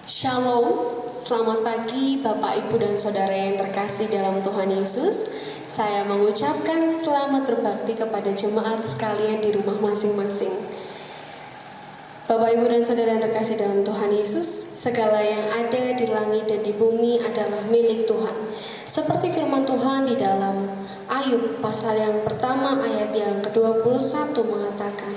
Shalom, selamat pagi Bapak, Ibu, dan Saudara yang terkasih dalam Tuhan Yesus. Saya mengucapkan selamat berbakti kepada jemaat sekalian di rumah masing-masing. Bapak, Ibu, dan Saudara yang terkasih dalam Tuhan Yesus, segala yang ada di langit dan di bumi adalah milik Tuhan. Seperti firman Tuhan di dalam Ayub pasal yang pertama ayat yang ke-21 mengatakan,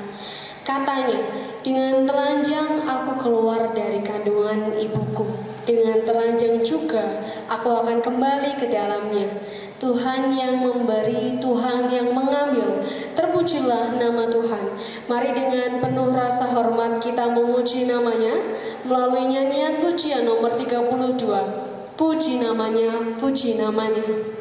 katanya, dengan telanjang aku keluar dari kandungan ibuku, dengan telanjang juga aku akan kembali ke dalamnya. Tuhan yang memberi, Tuhan yang mengambil, terpujilah nama Tuhan. Mari dengan penuh rasa hormat kita memuji namanya melalui nyanyian pujian nomor 32. Puji namanya, puji namanya.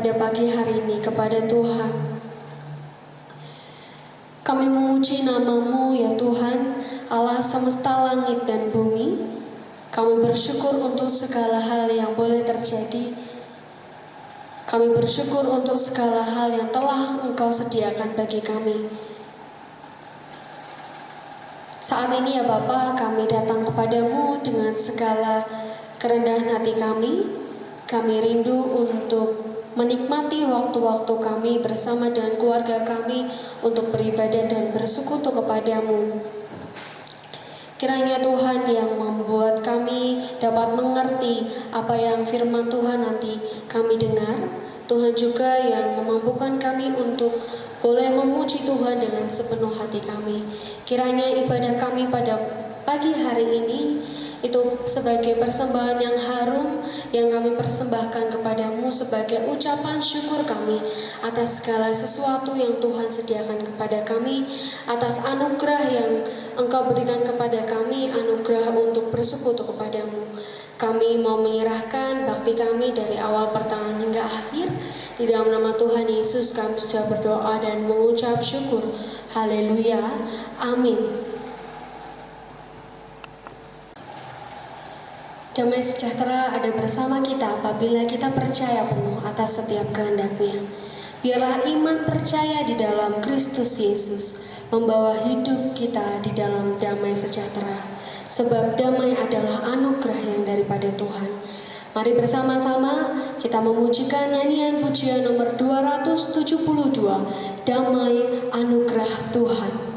Pada pagi hari ini kepada Tuhan, kami memuji nama-Mu ya Tuhan, Allah semesta langit dan bumi. Kami bersyukur untuk segala hal yang boleh terjadi. Kami bersyukur untuk segala hal yang telah Engkau sediakan bagi kami. Saat ini ya Bapa, kami datang kepadamu dengan segala kerendahan hati kami. Kami rindu untuk menikmati waktu-waktu kami bersama dengan keluarga kami untuk beribadah dan bersekutu kepadamu. Kiranya Tuhan yang membuat kami dapat mengerti apa yang firman Tuhan nanti kami dengar. Tuhan juga yang memampukan kami untuk boleh memuji Tuhan dengan sepenuh hati kami. Kiranya ibadah kami pada pagi hari ini itu sebagai persembahan yang harum yang kami persembahkan kepadamu sebagai ucapan syukur kami atas segala sesuatu yang Tuhan sediakan kepada kami, atas anugerah yang Engkau berikan kepada kami, anugerah untuk bersekutu kepadamu. Kami mau menyerahkan bakti kami dari awal pertengahan hingga akhir. Di dalam nama Tuhan Yesus kami sudah berdoa dan mengucap syukur. Haleluya. Amin. Damai sejahtera ada bersama kita apabila kita percaya penuh atas setiap kehendak-Nya. Biarlah iman percaya di dalam Kristus Yesus membawa hidup kita di dalam damai sejahtera. Sebab damai adalah anugerah yang daripada Tuhan. Mari bersama-sama kita memujikan nyanyian pujian nomor 272, Damai Anugerah Tuhan.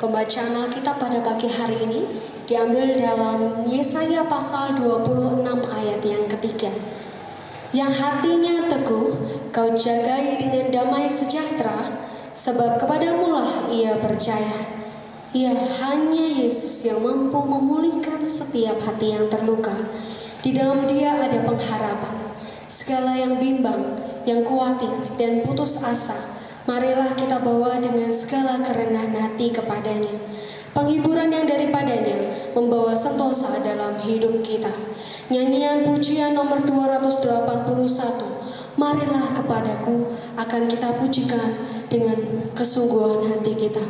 Pembacaan Alkitab pada pagi hari ini diambil dalam Yesaya pasal 26 ayat yang ketiga. Yang hatinya teguh, kau jagai dengan damai sejahtera, sebab kepadamulah ia percaya. Ya, hanya Yesus yang mampu memulihkan setiap hati yang terluka. Di dalam Dia ada pengharapan. Segala yang bimbang, yang khawatir dan putus asa, marilah kita bawa dengan segala kerendahan hati kepadanya. Penghiburan yang daripadanya membawa sentosa dalam hidup kita. Nyanyian pujian nomor 281, marilah kepadaku, akan kita pujikan dengan kesungguhan hati kita.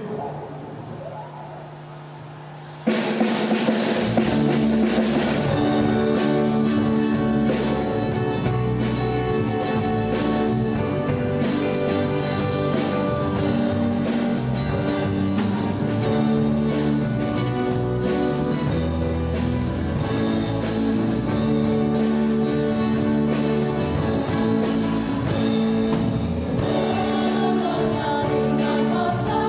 Dengan masa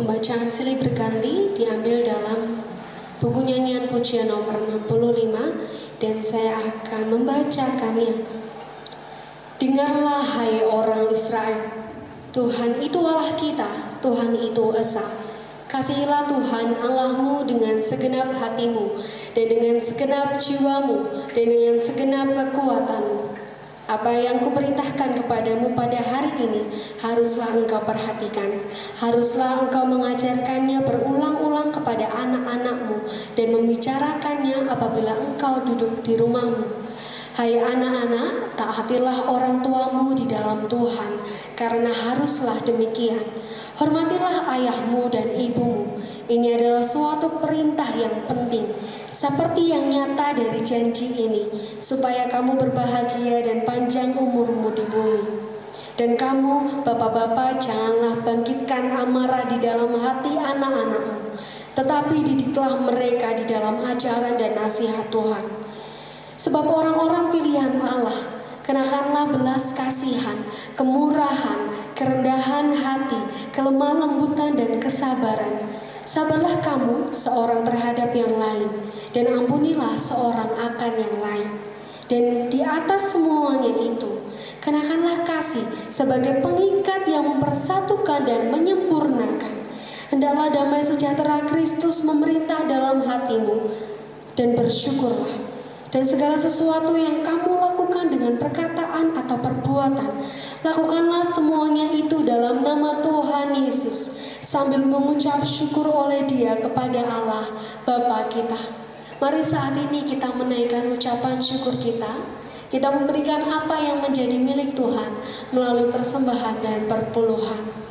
Pembacaan silih berganti diambil dalam buku nyanyian pujian nomor 65 dan saya akan membacakannya. Dengarlah hai orang Israel, Tuhan itu Allah kita, Tuhan itu esa. Kasihilah Tuhan Allahmu dengan segenap hatimu dan dengan segenap jiwamu dan dengan segenap kekuatanmu. Apa yang kuperintahkan kepadamu pada hari ini haruslah engkau perhatikan. Haruslah engkau mengajarkannya berulang-ulang kepada anak-anakmu dan membicarakannya apabila engkau duduk di rumahmu. Hai anak-anak, taatilah orang tuamu di dalam Tuhan, karena haruslah demikian. Hormatilah ayahmu dan ibumu. Ini adalah suatu perintah yang penting, seperti yang nyata dari janji ini, supaya kamu berbahagia dan panjang umurmu di bumi. Dan kamu, bapak-bapak, janganlah bangkitkan amarah di dalam hati anak-anakmu, tetapi didiklah mereka di dalam ajaran dan nasihat Tuhan. Sebab orang-orang pilihan Allah, kenakanlah belas kasihan, kemurahan, kerendahan hati, kelemah lembutan dan kesabaran. Sabarlah kamu seorang terhadap yang lain, dan ampunilah seorang akan yang lain. Dan di atas semuanya itu, kenakanlah kasih sebagai pengikat yang mempersatukan dan menyempurnakan. Hendaklah damai sejahtera Kristus memerintah dalam hatimu, dan bersyukurlah. Dan segala sesuatu yang kamu lakukan dengan perkataan atau perbuatan, lakukanlah semuanya itu dalam nama Tuhan Yesus, sambil mengucap syukur oleh Dia kepada Allah Bapa kita. Mari saat ini kita menaikkan ucapan syukur kita. Kita memberikan apa yang menjadi milik Tuhan melalui persembahan dan perpuluhan.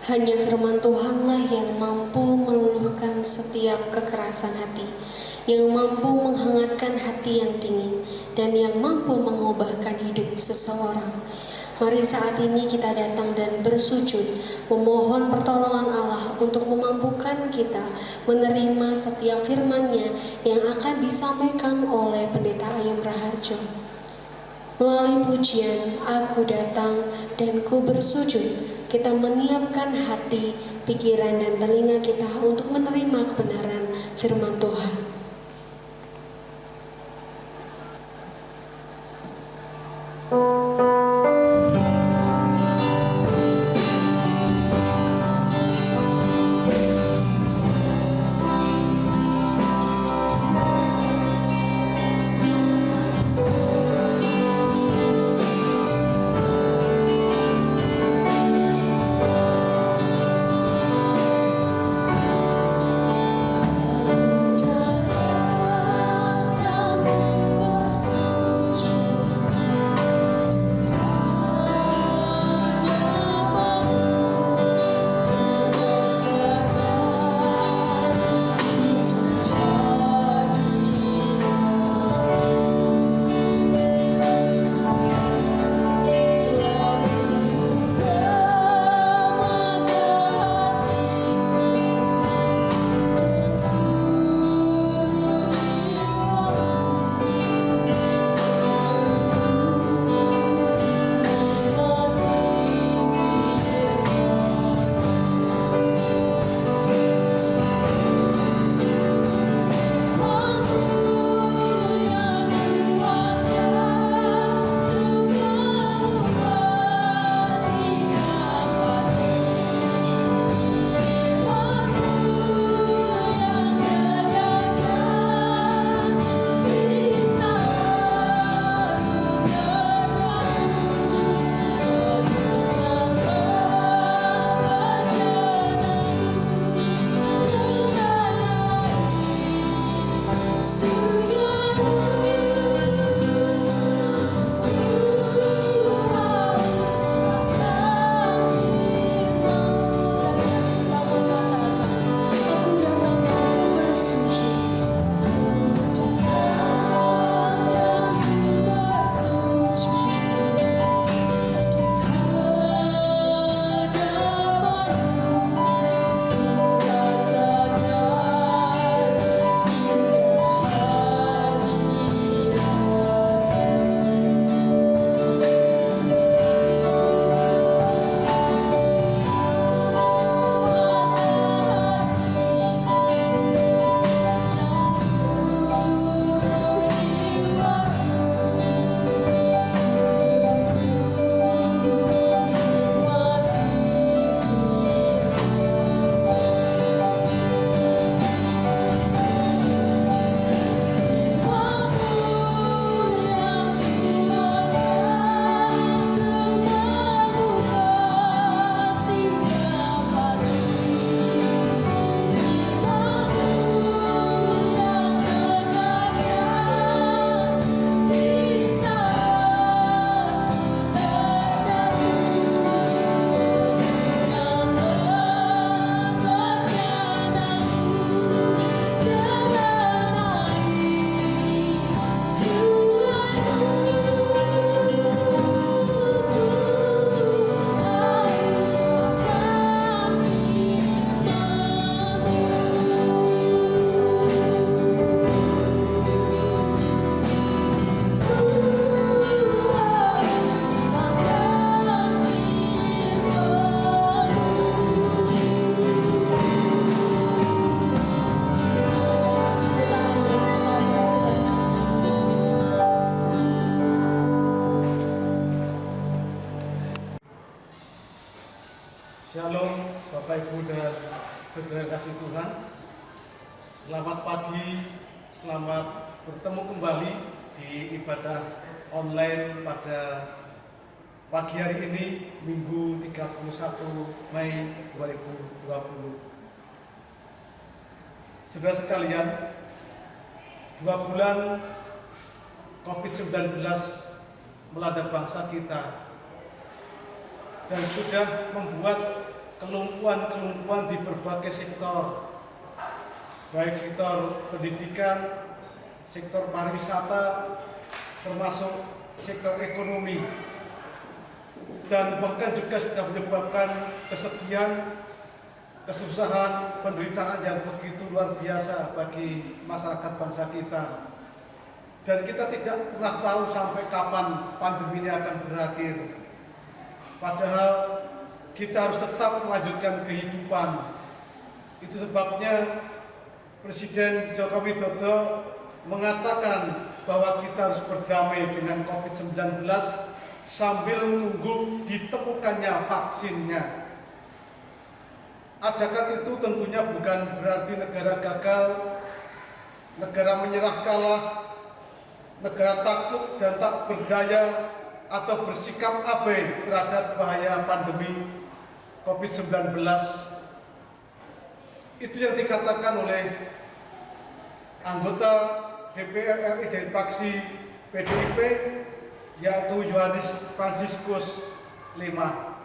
Hanya firman Tuhanlah yang mampu meluluhkan setiap kekerasan hati, yang mampu menghangatkan hati yang dingin, dan yang mampu mengubahkan hidup seseorang. Mari saat ini kita datang dan bersujud, memohon pertolongan Allah untuk memampukan kita menerima setiap firman-Nya yang akan disampaikan oleh Pendeta Ayam Raharjo. Melalui pujian, aku datang dan ku bersujud, kita menyiapkan hati, pikiran, dan telinga kita untuk menerima kebenaran firman Tuhan. Bapak Ibu dan saudara kasih Tuhan, selamat pagi, selamat bertemu kembali di ibadah online pada pagi hari ini, Minggu 31 Mei 2020. Saudara sekalian, 2 bulan COVID-19 melanda bangsa kita dan sudah membuat kelumpuhan-kelumpuhan di berbagai sektor, baik sektor pendidikan, sektor pariwisata, termasuk sektor ekonomi, dan bahkan juga sudah menyebabkan kesedihan, kesusahan, penderitaan yang begitu luar biasa bagi masyarakat bangsa kita. Dan kita tidak pernah tahu sampai kapan pandemi ini akan berakhir. Padahal kita harus tetap melanjutkan kehidupan. Itu sebabnya Presiden Joko Widodo mengatakan bahwa kita harus berdamai dengan COVID-19 sambil menunggu ditemukannya vaksinnya. Ajakan itu tentunya bukan berarti negara gagal, negara menyerah kalah, negara takut dan tak berdaya atau bersikap abai terhadap bahaya pandemi COVID-19. Itu yang dikatakan oleh anggota DPR RI dari fraksi PDIP, yaitu Yohanes Fransiskus Lema.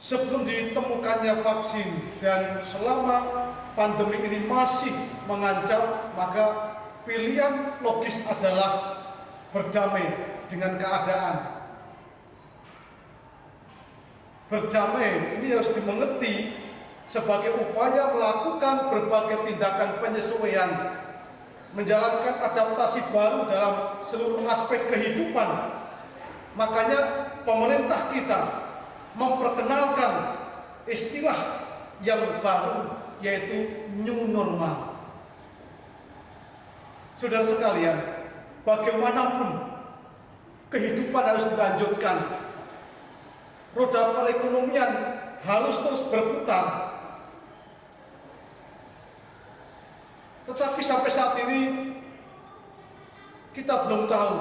Sebelum ditemukannya vaksin dan selama pandemi ini masih mengancam, maka pilihan logis adalah berdamai dengan keadaan. Berdamai ini harus dimengerti sebagai upaya melakukan berbagai tindakan penyesuaian, menjalankan adaptasi baru dalam seluruh aspek kehidupan. Makanya pemerintah kita memperkenalkan istilah yang baru, yaitu new normal. Saudara sekalian, bagaimanapun kehidupan harus dilanjutkan. Roda perekonomian harus terus berputar. Tetapi sampai saat ini kita belum tahu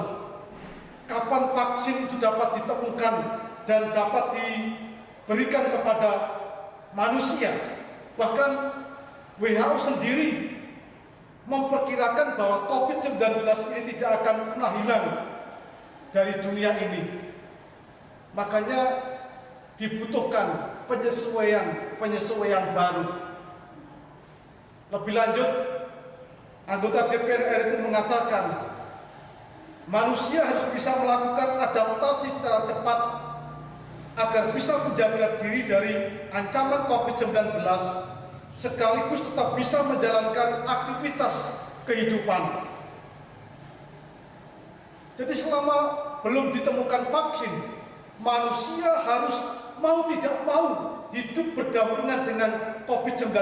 kapan vaksin itu dapat ditemukan dan dapat diberikan kepada manusia. Bahkan WHO sendiri memperkirakan bahwa COVID-19 ini tidak akan pernah hilang dari dunia ini. Makanya dibutuhkan penyesuaian baru. Lebih lanjut, anggota DPR RI itu mengatakan manusia harus bisa melakukan adaptasi secara cepat agar bisa menjaga diri dari ancaman COVID-19 sekaligus tetap bisa menjalankan aktivitas kehidupan. Jadi selama belum ditemukan vaksin, manusia harus mau tidak mau hidup berdampingan dengan COVID-19.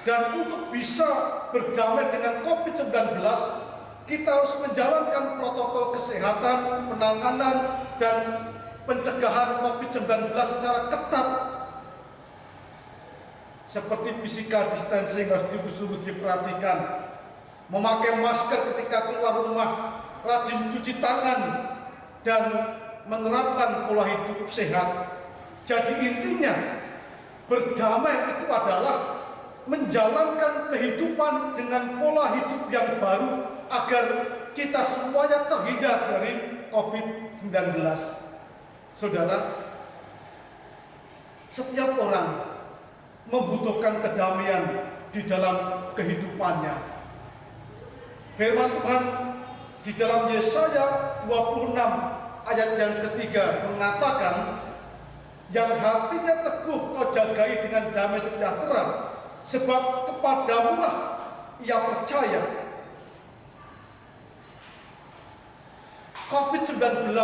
Dan untuk bisa berdamai dengan COVID-19, kita harus menjalankan protokol kesehatan, penanganan, dan pencegahan COVID-19 secara ketat. Seperti physical distancing harus sungguh-sungguh diperhatikan. Memakai masker ketika keluar rumah, rajin cuci tangan, dan menerapkan pola hidup sehat. Jadi intinya, berdamai itu adalah menjalankan kehidupan dengan pola hidup yang baru agar kita semuanya terhindar dari COVID-19. Saudara, setiap orang membutuhkan kedamaian di dalam kehidupannya. Firman Tuhan di dalam Yesaya 26 ayat yang ketiga mengatakan, yang hatinya teguh kau jagai dengan damai sejahtera, sebab kepadamulah ia percaya. COVID-19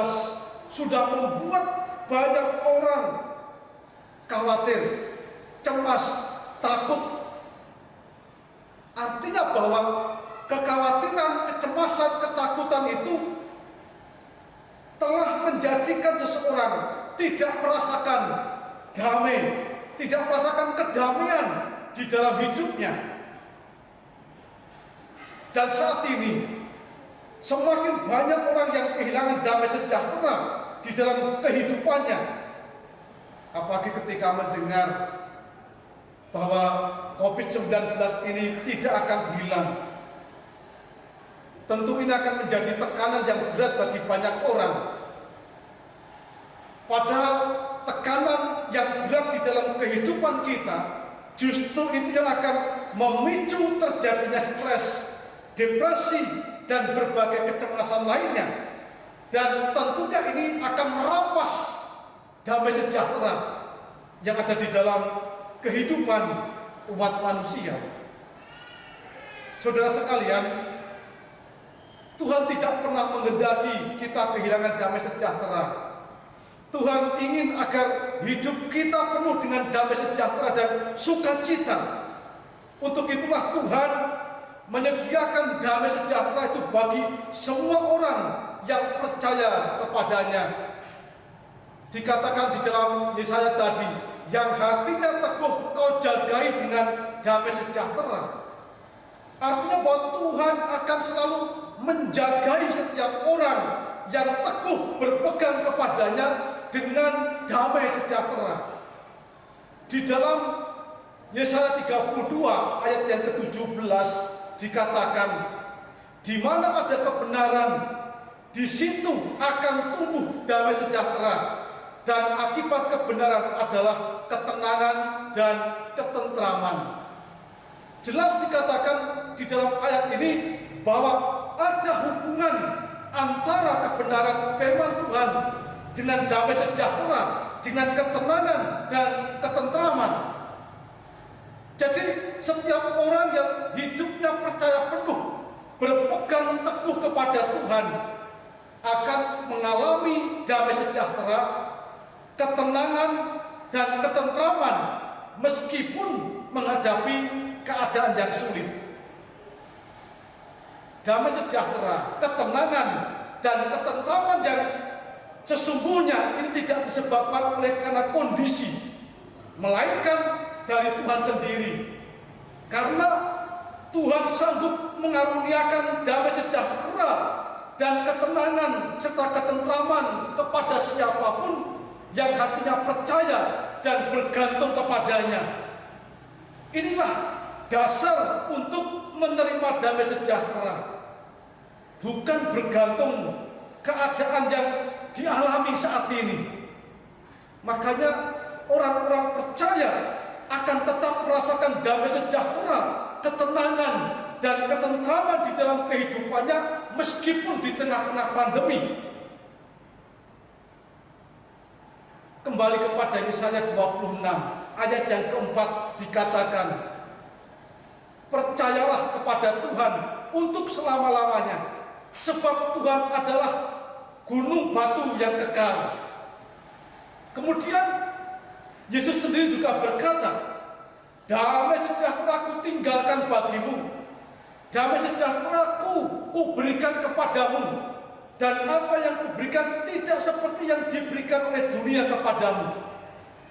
sudah membuat banyak orang khawatir, cemas, takut. Artinya bahwa kekhawatiran, kecemasan, ketakutan itu telah menjadikan seseorang tidak merasakan damai, tidak merasakan kedamaian di dalam hidupnya. Dan saat ini semakin banyak orang yang kehilangan damai sejahtera di dalam kehidupannya. Apalagi ketika mendengar bahwa COVID-19 ini tidak akan hilang. Tentu ini akan menjadi tekanan yang berat bagi banyak orang. Padahal tekanan yang berat di dalam kehidupan kita justru itu yang akan memicu terjadinya stres, depresi, dan berbagai kecemasan lainnya. Dan tentunya ini akan merampas damai sejahtera yang ada di dalam kehidupan umat manusia. Saudara sekalian, Tuhan tidak pernah menghendaki kita kehilangan damai sejahtera. Tuhan ingin agar hidup kita penuh dengan damai sejahtera dan sukacita. Untuk itulah Tuhan menyediakan damai sejahtera itu bagi semua orang yang percaya kepadanya. Dikatakan di dalam Yesaya tadi, yang hatinya teguh kau jagai dengan damai sejahtera. Artinya bahwa Tuhan akan selalu menjagai setiap orang yang teguh berpegang kepadanya dengan damai sejahtera. Di dalam Yesaya 32 ayat yang ke-17 dikatakan, di mana ada kebenaran, di situ akan tumbuh damai sejahtera. Dan akibat kebenaran adalah ketenangan dan ketentraman. Jelas dikatakan di dalam ayat ini bahwa ada hubungan antara kebenaran firman Tuhan dengan damai sejahtera, dengan ketenangan dan ketentraman. Jadi setiap orang yang hidupnya percaya penuh, berpegang teguh kepada Tuhan, akan mengalami damai sejahtera, ketenangan dan ketentraman meskipun menghadapi keadaan yang sulit. Damai sejahtera, ketenangan dan ketentraman yang sesungguhnya ini tidak disebabkan oleh karena kondisi, melainkan dari Tuhan sendiri. Karena Tuhan sanggup mengaruniakan damai sejahtera dan ketenangan serta ketentraman kepada siapapun yang hatinya percaya dan bergantung kepadanya. Inilah dasar untuk menerima damai sejahtera, bukan bergantung keadaan yang dialami saat ini. Makanya orang-orang percaya akan tetap merasakan damai sejahtera, ketenangan dan ketentraman di dalam kehidupannya meskipun di tengah-tengah pandemi. Kembali kepada Yesaya 26 ayat yang keempat dikatakan, percayalah kepada Tuhan untuk selama-lamanya, sebab Tuhan adalah gunung batu yang kekal. Kemudian Yesus sendiri juga berkata, damai sejahtera ku tinggalkan bagimu, damai sejahtera ku berikan kepadamu. Dan apa yang kuberikan tidak seperti yang diberikan oleh dunia kepadamu.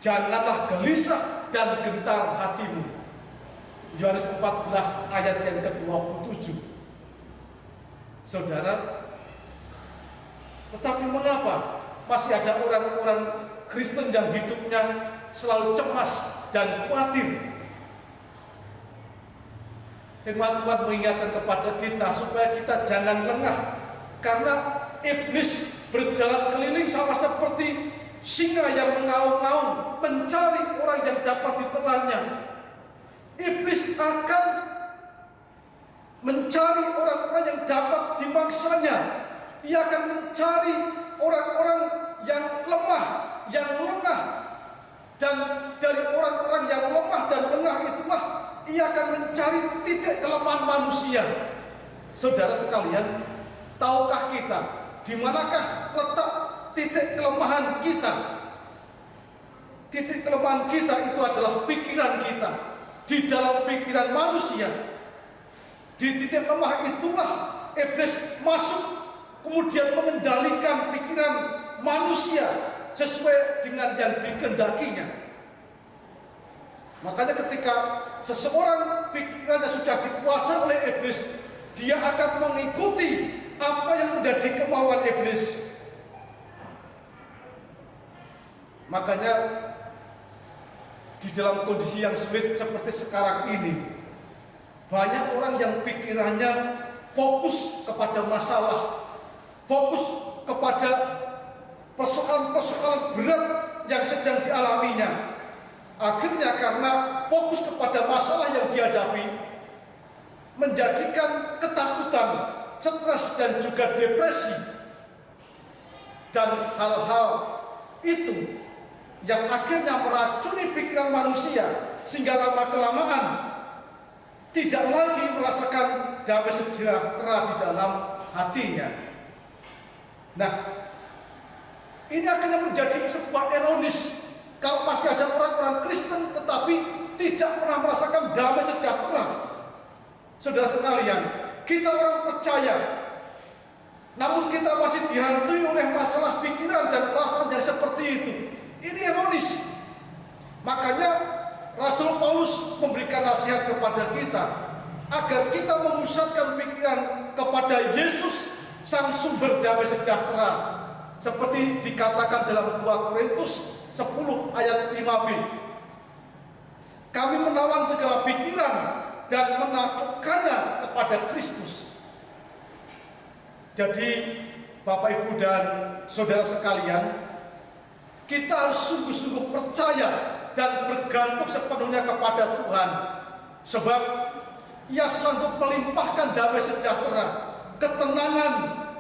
Janganlah gelisah dan gentar hatimu. Yohanes 14 ayat yang ke-27. Saudara, tetapi mengapa masih ada orang-orang Kristen yang hidupnya selalu cemas dan khawatir? Firman Tuhan mengingatkan kepada kita supaya kita jangan lengah. Karena iblis berjalan keliling sama seperti singa yang mengaum-ngaum mencari orang yang dapat ditelannya. Iblis akan mencari orang-orang yang dapat dimangsanya. Ia akan mencari orang-orang yang lemah, yang lengah. Dan dari orang-orang yang lemah dan lengah itulah ia akan mencari titik kelemahan manusia. Saudara sekalian, tahukah kita di manakah letak titik kelemahan kita? Titik kelemahan kita itu adalah pikiran kita. Di dalam pikiran manusia, di titik lemah itulah iblis masuk kemudian mengendalikan pikiran manusia sesuai dengan yang dikehendakinya. Makanya ketika seseorang pikirannya sudah dikuasai oleh iblis, dia akan mengikuti apa yang menjadi kemauan iblis. Makanya di dalam kondisi yang sulit seperti sekarang ini, banyak orang yang pikirannya fokus kepada masalah, fokus kepada persoalan-persoalan berat yang sedang dialaminya. Akhirnya karena fokus kepada masalah yang dihadapi, menjadikan ketakutan, stres dan juga depresi. Dan hal-hal itu yang akhirnya meracuni pikiran manusia, sehingga lama-kelamaan tidak lagi merasakan damai sejahtera di dalam hatinya. Nah, ini akhirnya menjadi sebuah ironis kalau masih ada orang-orang Kristen tetapi tidak pernah merasakan damai sejahtera. Saudara sekalian, kita orang percaya, namun kita masih dihantui oleh masalah pikiran dan perasaan yang seperti itu. Ini ironis. Makanya Rasul Paulus memberikan nasihat kepada kita agar kita memusatkan pikiran kepada Yesus, sang sumber damai sejahtera, seperti dikatakan dalam 2 Korintus 10 ayat 5b. Kami menawan segala pikiran dan menaklukkannya kepada Kristus. Jadi Bapak, Ibu, dan saudara sekalian, kita harus sungguh-sungguh percaya dan bergantung sepenuhnya kepada Tuhan. Sebab Ia sanggup melimpahkan damai sejahtera, ketenangan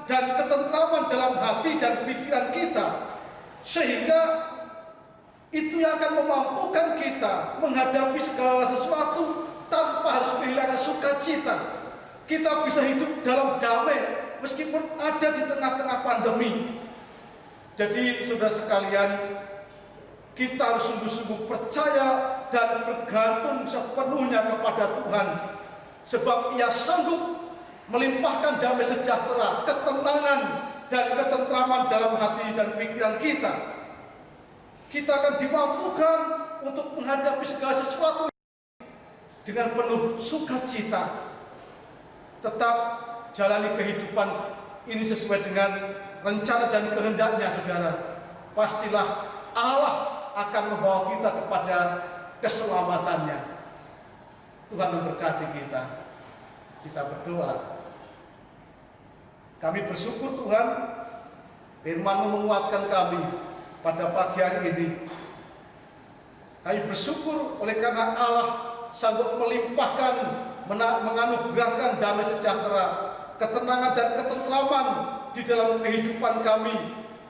dan ketentraman dalam hati dan pikiran kita, sehingga itu yang akan memampukan kita menghadapi segala sesuatu tanpa harus kehilangan sukacita. Kita bisa hidup dalam damai meskipun ada di tengah-tengah pandemi. Jadi saudara sekalian, kita harus sungguh-sungguh percaya dan bergantung sepenuhnya kepada Tuhan. Sebab Ia sanggup melimpahkan damai sejahtera, ketenangan dan ketentraman dalam hati dan pikiran kita. Kita akan dimampukan untuk menghadapi segala sesuatu dengan penuh sukacita. Tetap jalani kehidupan ini sesuai dengan rencana dan kehendaknya, saudara. Pastilah Allah akan membawa kita kepada keselamatannya. Tuhan memberkati kita. Kita berdoa. Kami bersyukur Tuhan, firman-Mu menguatkan kami pada pagi hari ini. Kami bersyukur oleh karena Allah sanggup melimpahkan, menganugerahkan damai sejahtera, ketenangan dan ketentraman di dalam kehidupan kami.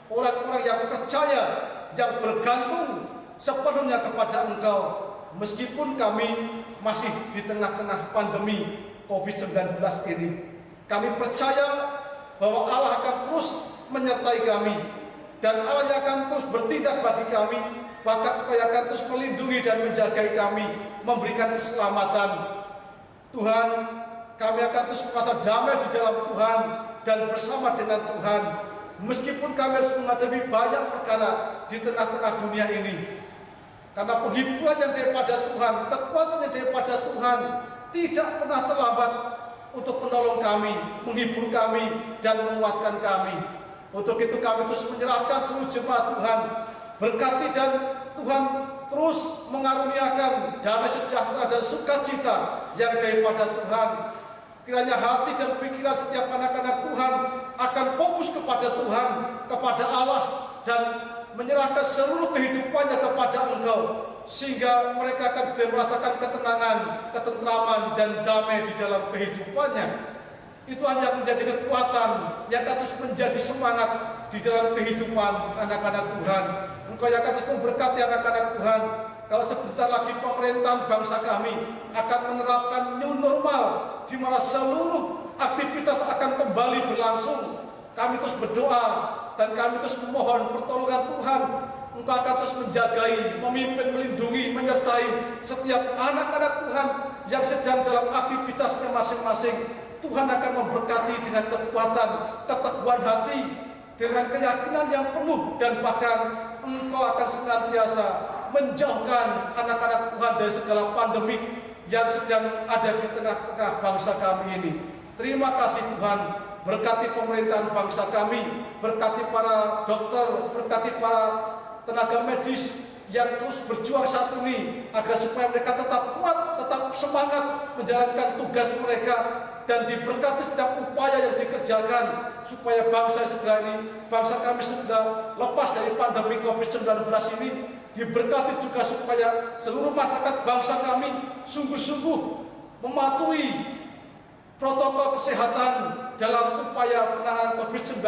Orang-orang yang percaya, yang bergantung sepenuhnya kepada Engkau, meskipun kami masih di tengah-tengah pandemi COVID-19 ini. Kami percaya bahwa Allah akan terus menyertai kami, dan Allah yang akan terus bertindak bagi kami, bahkan Engkau yang akan terus melindungi dan menjagai kami, memberikan keselamatan. Tuhan, kami akan terus merasa damai di dalam Tuhan dan bersama dengan Tuhan, meskipun kami harus menghadapi banyak perkara di tengah-tengah dunia ini. Karena penghiburan yang daripada Tuhan, kekuatan yang daripada Tuhan tidak pernah terlambat untuk menolong kami, menghibur kami, dan menguatkan kami. Untuk itu kami terus menyerahkan seluruh jemaat Tuhan, berkati dan Tuhan terus mengaruniakan damai sejahtera dan sukacita yang daripada Tuhan. Kiranya hati dan pikiran setiap anak-anak Tuhan akan fokus kepada Tuhan, kepada Allah, dan menyerahkan seluruh kehidupannya kepada Engkau, sehingga mereka akan boleh merasakan ketenangan, ketentraman, dan damai di dalam kehidupannya. Itu hanya menjadi kekuatan yang akan terus menjadi semangat di dalam kehidupan anak-anak Tuhan. Engkau yang akan terus memberkati anak-anak Tuhan. Kalau sebentar lagi pemerintahan bangsa kami akan menerapkan new normal, di mana seluruh aktivitas akan kembali berlangsung, kami terus berdoa dan kami terus memohon pertolongan Tuhan. Engkau akan terus menjagai, memimpin, melindungi, menyertai setiap anak-anak Tuhan yang sedang dalam aktivitasnya masing-masing. Tuhan akan memberkati dengan kekuatan, keteguhan hati, dengan keyakinan yang penuh, dan bahkan Engkau akan senantiasa menjauhkan anak-anak Tuhan dari segala pandemik yang sedang ada di tengah-tengah bangsa kami ini. Terima kasih Tuhan, berkati pemerintahan bangsa kami, berkati para dokter, berkati para tenaga medis yang terus berjuang saat ini, agar supaya mereka tetap kuat, tetap semangat menjalankan tugas mereka, dan diberkati setiap upaya yang dikerjakan supaya bangsa segera ini, bangsa kami segera lepas dari pandemi COVID-19 ini. Diberkati juga supaya seluruh masyarakat bangsa kami sungguh-sungguh mematuhi protokol kesehatan dalam upaya penanganan COVID-19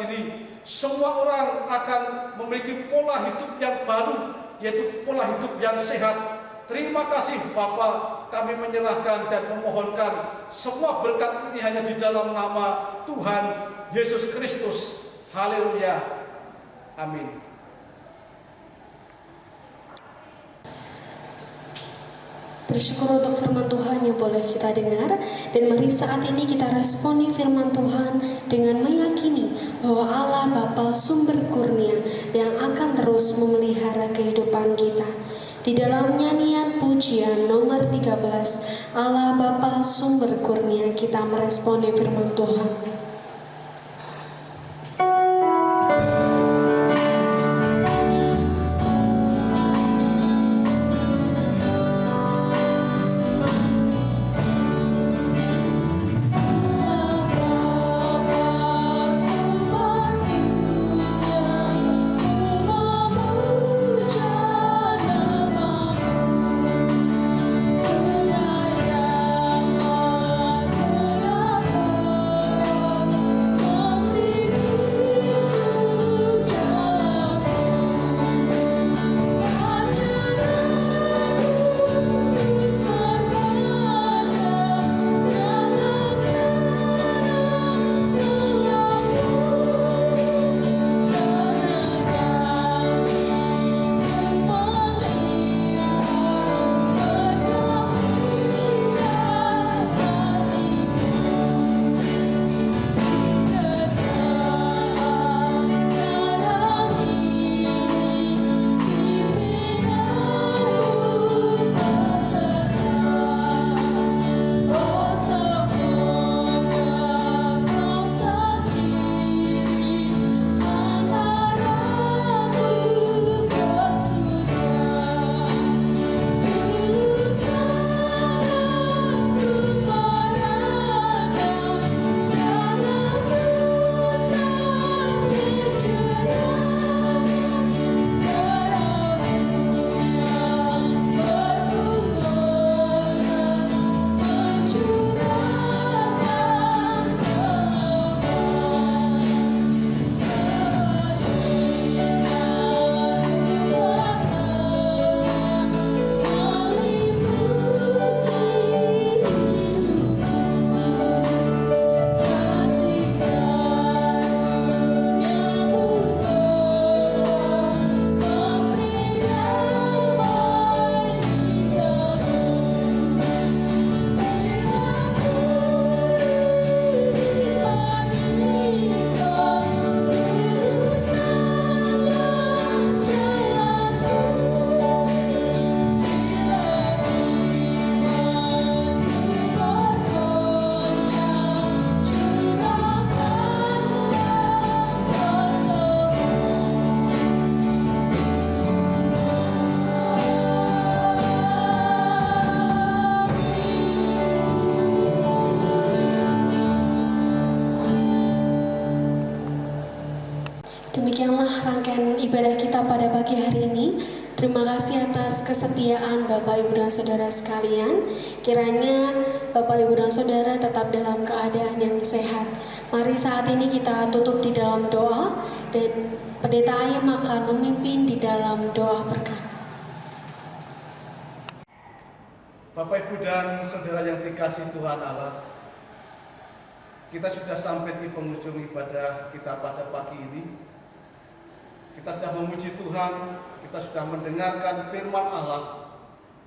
ini. Semua orang akan memiliki pola hidup yang baru, yaitu pola hidup yang sehat. Terima kasih Bapa, kami menyerahkan dan memohonkan semua berkat ini hanya di dalam nama Tuhan Yesus Kristus. Haleluya. Amin. Bersyukur untuk firman Tuhan yang boleh kita dengar, dan mari saat ini kita responi firman Tuhan dengan meyakini bahwa Allah Bapa sumber kurnia yang akan terus memelihara kehidupan kita. Di dalam nyanyian pujian nomor 13, Allah Bapa sumber kurnia, kita meresponi firman Tuhan. Demikianlah rangkaian ibadah kita pada pagi hari ini. Terima kasih atas kesetiaan Bapak, Ibu, dan Saudara sekalian. Kiranya Bapak, Ibu, dan Saudara tetap dalam keadaan yang sehat. Mari saat ini kita tutup di dalam doa, dan Pendeta Ayem akan memimpin di dalam doa berkat. Bapak, Ibu, dan Saudara yang dikasihi Tuhan Allah, kita sudah sampai di penghujung ibadah kita pada pagi ini. Kita sudah memuji Tuhan, kita sudah mendengarkan firman Allah,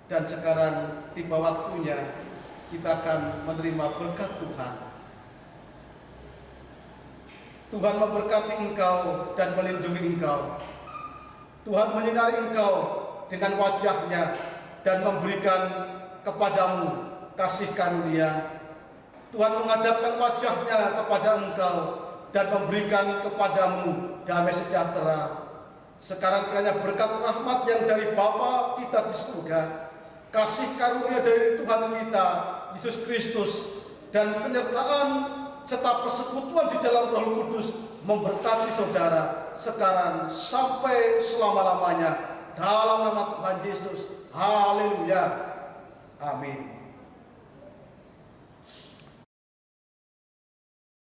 dan sekarang tiba waktunya kita akan menerima berkat Tuhan. Tuhan memberkati engkau dan melindungi engkau. Tuhan menyinari engkau dengan wajah-Nya dan memberikan kepadamu kasih karunia. Tuhan menghadapkan wajah-Nya kepada engkau dan memberikan kepadamu damai sejahtera. Sekarang kiranya berkat rahmat yang dari Bapa kita di surga, kasih karunia dari Tuhan kita Yesus Kristus, dan penyertaan serta persekutuan di dalam Roh Kudus memberkati saudara sekarang sampai selama-lamanya dalam nama Tuhan Yesus. Haleluya. Amin.